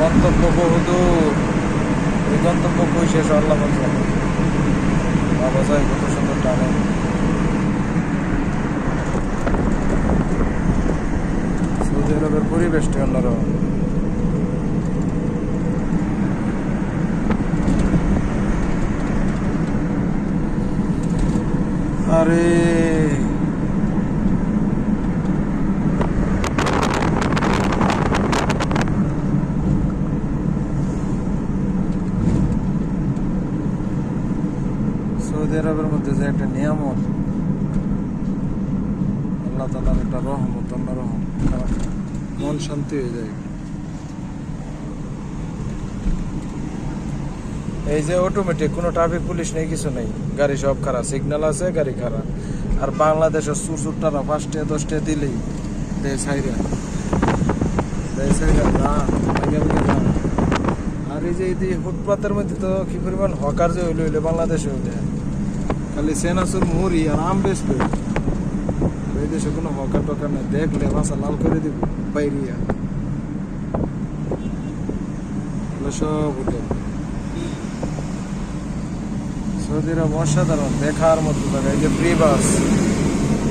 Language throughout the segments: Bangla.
গন্তব্য বহুদূর, এই গন্তব্য কই শেষ আল্লাহ জানে। বাবা যায় কত সুন্দর টানে। সৌদি আরবের পরিবেশটা অন্যরকম। আরে সৌদি আরবের মধ্যে যে একটা নিয়ামত, আল্লাহ তাআলার একটা রহমত, অন্যরকম, মন শান্তি হয়ে যায়। এই যে অটোমেটিক, কোনো ট্রাফিক পুলিশ নেই, কিছু নেই, গাড়ি সব খারাপ, সিগন্যাল আছে, গাড়ি খারাপ। আর বাংলাদেশের চুরচুরটারা 5টা 10টা দিলেই দেয় সাইরা, না আগে না। আর এই যে এই ফুটপাতের মধ্যে তো কি পরিমাণ হকার যে হইলে বাংলাদেশে হইলে খালি সেনাসুর মুড়ি আর আম বেচবে। এই দেশে কোনো হকার টকার নেই, দেখলে ভাষা লাল করে দিব বাইরিয়া সব হোটেল। সৌদি আরব অসাধারণ, দেখার মতো জায়গা। এই যে ফ্রি বাস,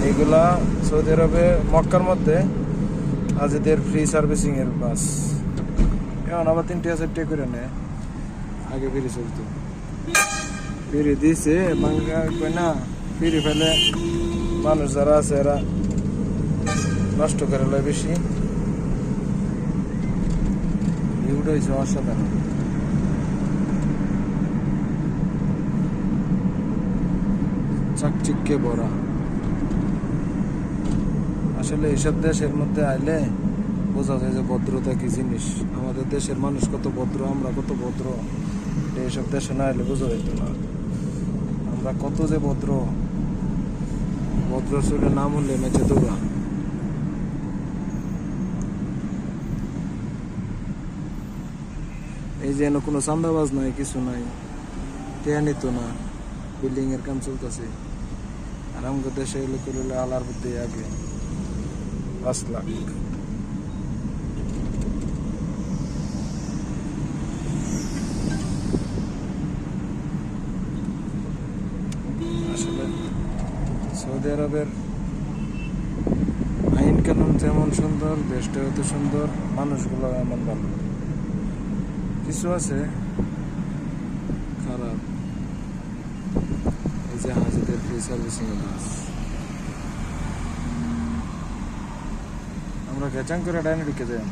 এইগুলা সৌদি আরবে মক্কার মধ্যে আজদের ফ্রি সার্ভিসিং এর বাস। এখন আবার 3টা 4টা করে নেয়, আগে ফ্রি চলতো। ফ্রি দিছে বাংলা কই না, ফ্রি ফেলে মানুষ যারা আছে এরা নষ্ট করে লয় বেশি। ভিউটা হয়েছে অসাধারণ। চাকচিক্যে ভরা। আসলে এইসব দেশের মধ্যে আইলে বোঝা যায় যে ভদ্রতা কি জিনিস। আমাদের দেশের মানুষ কত ভদ্র, আমরা কত ভদ্র, এইসব দেশে না এলে বোঝা যেত না আমরা কত যে ভদ্র। ভদ্র চলে নাম হলে মেচে দৌড়া। এই যে কোনো চান্দাবাজ নাই, কিছু নাই, টেয়া নিত না, বিল্ডিং এর কাম চলতেছে। আর আমাদের দেশে এলে করলে আলার বুদ্ধি আগে 5 লাখ। আসলে সৌদি আরবের আইন কানুন যেমন সুন্দর, দেশটা এত সুন্দর, মানুষগুলো এমন ভালো। কিছু আছে খারাপ। এই যে হাজিদের ফ্রি সার্ভিসিং বাস, আমরা গেচাং করে ডাইনে ঢুকে যাই।